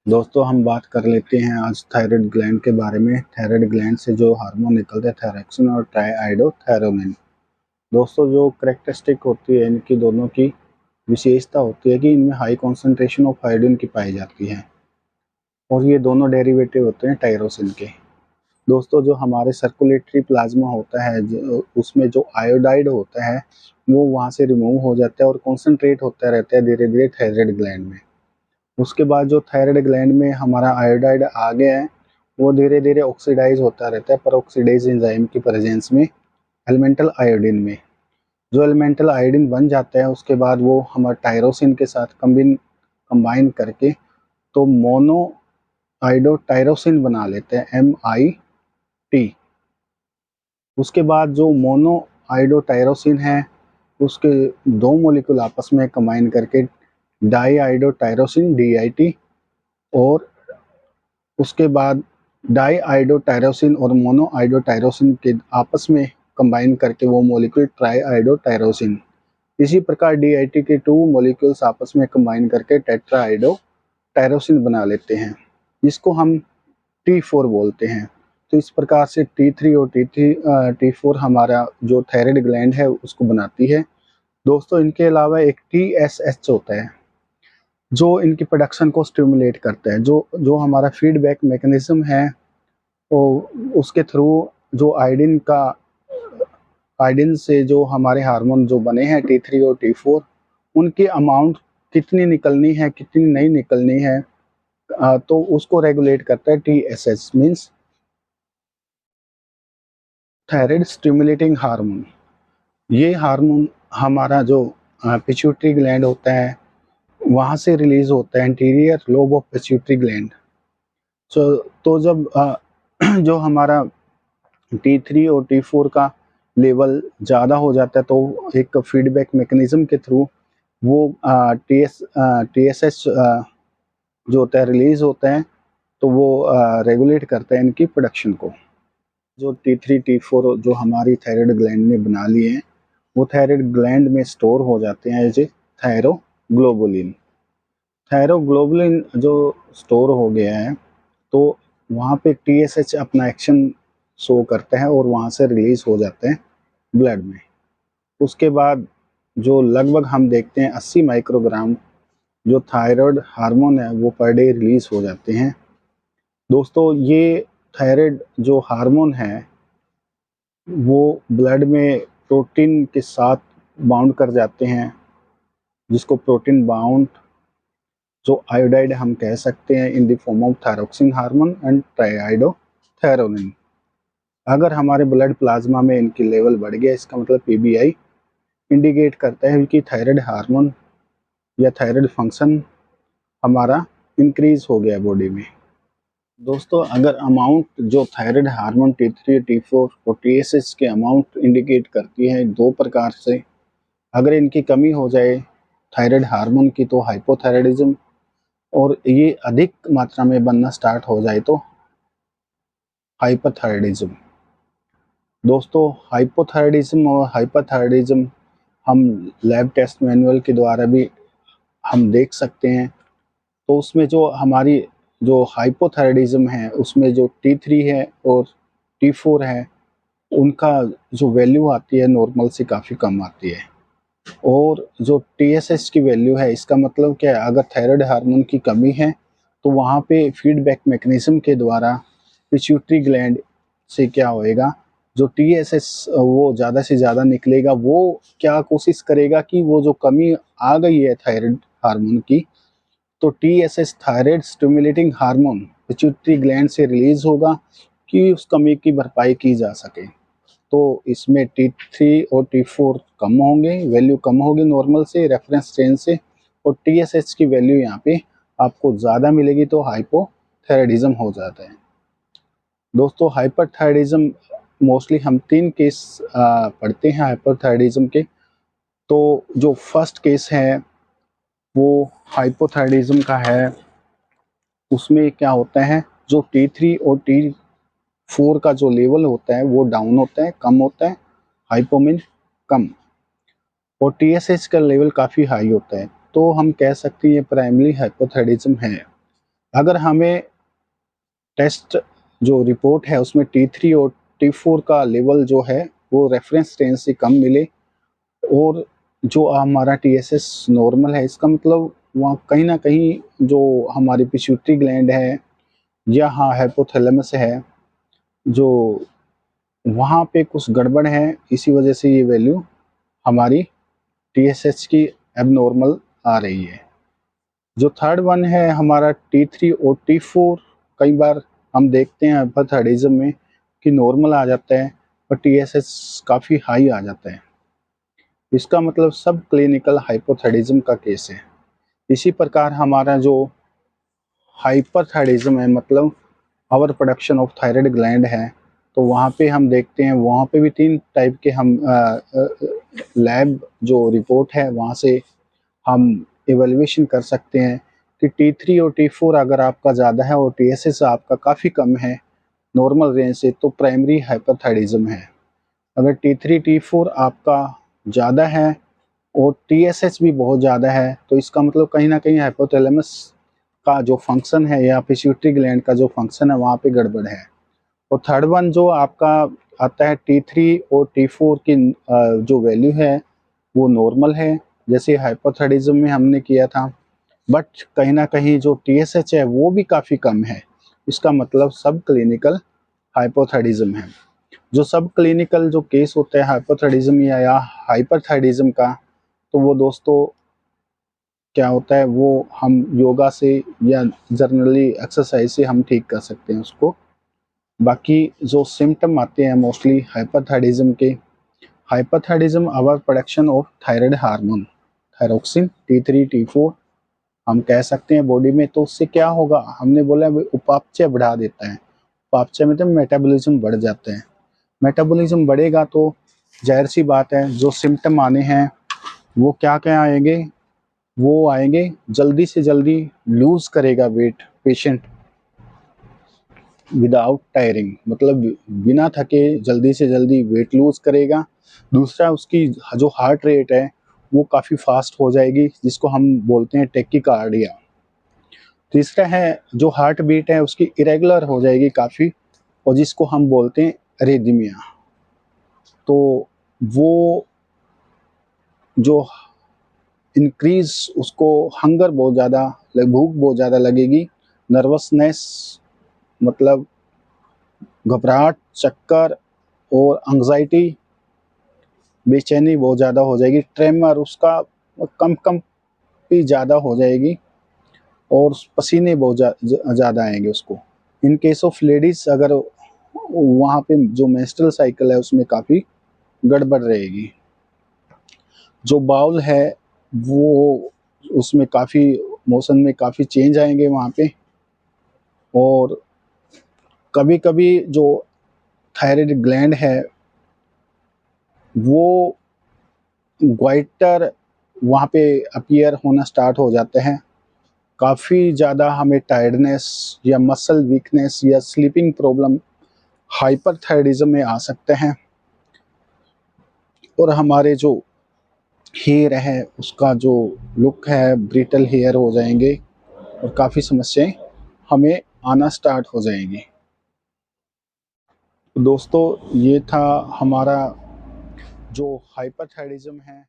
दोस्तों हम बात कर लेते हैं आज थायराइड ग्लैंड के बारे में। थायराइड ग्लैंड से जो हार्मोन निकलते हैं थायरॉक्सिन और ट्राईआइडोथैरोनिन। दोस्तों जो कैरेक्टरिस्टिक होती है इनकी दोनों की विशेषता होती है कि इनमें हाई कॉन्सेंट्रेशन ऑफ आयोडीन की पाई जाती है और ये दोनों डेरिवेटिव होते हैं टायरोसिन के। दोस्तों जो हमारे सर्कुलेटरी प्लाज्मा होता है उसमें जो आयोडाइड होता है वो वहाँ से रिमूव हो जाता है और कॉन्सेंट्रेट होता रहता है धीरे धीरे थायराइड ग्लैंड में। उसके बाद जो थायराइड ग्लैंड में हमारा आयोडाइड आ गया है वो धीरे धीरे ऑक्सीडाइज होता रहता है पर ऑक्सीडाइज एंजाइम की प्रेजेंस में एलिमेंटल आयोडीन में। जो एलिमेंटल आयोडीन बन जाता है उसके बाद वो हमारे टायरोसिन के साथ कंबाइन करके तो मोनो आइडो टायरोसिन बना लेते हैं MIT। उसके बाद जो मोनो आइडो टायरोसिन है उसके दो मोलिक्यूल आपस में कंबाइन करके डाई आइडो टायरोसिन DIT और उसके बाद डाई आइडोटायरोसिन और मोनो आइडोटायरोसिन के आपस में कंबाइन करके वो मॉलिक्यूल ट्राई आइडोटायरोसिन। इसी प्रकार DIT के 2 मॉलिक्यूल्स आपस में कंबाइन करके टेट्रा आइडोटायरोसिन बना लेते हैं जिसको हम T4 बोलते हैं। तो इस प्रकार से T3 और T4 हमारा जो थायराइड ग्लैंड है उसको बनाती है। दोस्तों इनके अलावा एक TSH होता है जो इनकी प्रोडक्शन को स्टिमुलेट करता है। जो जो हमारा फीडबैक मैकेनिज्म है तो उसके थ्रू जो आयोडीन से जो हमारे हार्मोन जो बने हैं T3 और T4 उनकी अमाउंट कितनी निकलनी है कितनी नहीं निकलनी है तो उसको रेगुलेट करता है TSH means thyroid stimulating hormone. ये हार्मोन हमारा जो पिट्यूटरी ग्लैंड होता है वहाँ से रिलीज होता है anterior lobe of pituitary gland. तो जब जो हमारा T3 और T4 का लेवल ज़्यादा हो जाता है तो एक फीडबैक मैकेनिज्म के थ्रू वो TSH जो होता है रिलीज होता है तो वो रेगुलेट करता है इनकी प्रोडक्शन को। जो T3 T4 जो हमारी थायराइड ग्लैंड ने बना लिए हैं वो थायराइड ग्लैंड में स्टोर हो जाते हैं एज ए थायरोग्लोबुलिन। थायरोग्लोबुलिन जो स्टोर हो गया है तो वहाँ पे TSH अपना एक्शन शो करता है और वहाँ से रिलीज हो जाते हैं ब्लड में। उसके बाद जो लगभग हम देखते हैं 80 माइक्रोग्राम जो थायराइड हार्मोन है वो पर डे रिलीज हो जाते हैं। दोस्तों ये थायराइड जो हार्मोन है वो ब्लड में प्रोटीन के साथ बाउंड कर जाते हैं जिसको प्रोटीन बाउंड जो आयोडाइड हम कह सकते हैं in the form of thyroxine hormone and triiodothyronine. अगर हमारे ब्लड प्लाज्मा में इनकी लेवल बढ़ गया इसका मतलब PBI इंडिकेट करता है कि थायराइड हार्मोन या थायराइड फंक्शन हमारा इंक्रीज हो गया बॉडी में। दोस्तों अगर अमाउंट जो थायराइड हार्मोन T3 T4 और TSH के अमाउंट इंडिकेट करती है दो प्रकार से। अगर इनकी कमी हो जाए थायराइड हार्मोन की तो हाइपोथायराइडिज्म और ये अधिक मात्रा में बनना स्टार्ट हो जाए तो हाइपरथायराइडिज्म। दोस्तों हाइपोथायराइडिज्म और हाइपरथायराइडिज्म हम लैब टेस्ट मैनुअल के द्वारा भी हम देख सकते हैं। तो उसमें जो हमारी जो हाइपोथायराइडिज्म है उसमें जो T3 है और T4 है उनका जो वैल्यू आती है नॉर्मल से काफ़ी कम आती है और जो TSH की वैल्यू है इसका मतलब क्या है अगर थायराइड हार्मोन की कमी है तो वहाँ पे फीडबैक मैकेनिज्म के द्वारा पिट्यूटरी ग्लैंड से क्या होएगा जो TSH वो ज़्यादा से ज़्यादा निकलेगा। वो क्या कोशिश करेगा कि वो जो कमी आ गई है थायराइड हार्मोन की तो TSH thyroid stimulating hormone pituitary gland से रिलीज होगा कि उस कमी की भरपाई की जा सके। तो इसमें T3 और T4 कम होंगे, वैल्यू कम होगी नॉर्मल से रेफरेंस रेंज से और TSH की वैल्यू यहाँ पे आपको ज़्यादा मिलेगी तो हाइपोथायराइडिज्म हो जाता है। दोस्तों हाइपरथायराइडिज्म मोस्टली हम 3 केस पढ़ते हैं हाइपरथायराइडिज्म के। तो जो फर्स्ट केस है वो हाइपोथायराइडिज्म का है। उसमें क्या होता है जो T3 और T4 का जो लेवल होता है वो डाउन होता है कम होता है हाइपो मीन कम और TSH का लेवल काफ़ी हाई होता है। तो हम कह सकते हैं ये प्राइमरी हाइपोथायराइडिज्म है। अगर हमें टेस्ट जो रिपोर्ट है उसमें T3 और T4 का लेवल जो है वो रेफरेंस रेंज से कम मिले और जो हमारा TSS नॉर्मल है, इसका मतलब वहाँ कहीं ना कहीं जो हमारी पिट्यूटरी ग्लैंड है या हाँ हाइपोथैलेमस है, जो वहाँ पे कुछ गड़बड़ है, इसी वजह से ये वैल्यू हमारी TSH की एबनॉर्मल आ रही है। जो थर्ड वन है हमारा T3 और T4, कई बार हम देखते हैं हाइपोथायराइडिज्म में कि नॉर्मल आ जाता है और TSH काफ़ी हाई आ जाता है। इसका मतलब सब क्लिनिकल हाइपोथायराइडिज्म का केस है। इसी प्रकार हमारा जो हाइपरथायराइडिज्म है, मतलब over production of thyroid gland है, तो वहाँ पे हम देखते हैं, वहाँ पे भी 3 टाइप के हम लैब जो रिपोर्ट है वहाँ से हम इवैल्यूएशन कर सकते हैं कि T3 और T4 अगर आपका ज़्यादा है और TSH आपका काफ़ी कम है नॉर्मल रेंज से, तो प्राइमरी हाइपरथायराइडिज्म है। अगर T3 T4 आपका ज़्यादा है और TSH भी बहुत ज़्यादा है, तो इसका मतलब कहीं ना कहीं हाइपोथैलेमस का जो फंक्शन है या पिट्यूटरी ग्लैंड का जो फंक्शन है वहाँ पे गड़बड़ है। और थर्ड वन जो आपका आता है T3 और T4 की जो वैल्यू है वो नॉर्मल है, जैसे हाइपोथायराइडिज्म में हमने किया था, बट कहीं ना कहीं जो TSH है वो भी काफ़ी कम है। इसका मतलब सब क्लिनिकल हाइपोथायराइडिज्म है। जो सब क्लिनिकल जो केस होता है हाइपोथायराइडिज्म या हाइपरथायराइडिज्म का, तो वो दोस्तों क्या होता है, वो हम योगा से या जनरली एक्सरसाइज से हम ठीक कर सकते हैं उसको। बाकी जो सिम्टम आते हैं मोस्टली हाइपरथायराइडिज्म के, hyperthyroidism over production of thyroid hormone thyroxine T3 T4 हम कह सकते हैं बॉडी में, तो उससे क्या होगा, हमने बोला उपापचय बढ़ा देता है। उपापचय मतलब मेटाबॉलिज्म बढ़ जाता है। मेटाबॉलिज्म बढ़ेगा तो जाहिर सी बात है जो सिम्टम आने हैं वो क्या क्या आएंगे, वो आएंगे जल्दी से जल्दी लूज करेगा वेट पेशेंट विदाउट टायरिंग, मतलब बिना थके जल्दी से जल्दी वेट लूज करेगा। दूसरा उसकी जो हार्ट रेट है वो काफ़ी फास्ट हो जाएगी, जिसको हम बोलते हैं टेकिकार्डिया। तीसरा है जो हार्ट बीट है उसकी इरेगुलर हो जाएगी काफ़ी, और जिसको हम बोलते हैं अरिदमिया। तो वो जो इंक्रीज उसको हंगर बहुत ज़्यादा, भूख बहुत ज़्यादा लगेगी, नर्वसनेस मतलब घबराहट, चक्कर और एंग्जाइटी, बेचैनी बहुत ज़्यादा हो जाएगी, ट्रेमर उसका कम भी ज़्यादा हो जाएगी और पसीने बहुत ज़्यादा आएंगे उसको। इन केस ऑफ लेडीज अगर वहाँ पे जो मेंस्ट्रुअल साइकिल है उसमें काफ़ी गड़बड़ रहेगी। जो बाउल है वो उसमें काफ़ी मोशन में काफ़ी चेंज आएंगे वहाँ पे, और कभी कभी जो थायराइड ग्लैंड है वो ग्वाइटर वहाँ पे अपीयर होना स्टार्ट हो जाते हैं। काफ़ी ज़्यादा हमें टायर्डनेस या मसल वीकनेस या स्लीपिंग प्रॉब्लम हाइपरथायराइडिज्म में आ सकते हैं, और हमारे जो हेयर है उसका जो लुक है ब्रिटल हेयर हो जाएंगे और काफ़ी समस्याएं हमें आना स्टार्ट हो जाएंगी। दोस्तों ये था हमारा जो हाइपरथायराइडिज्म है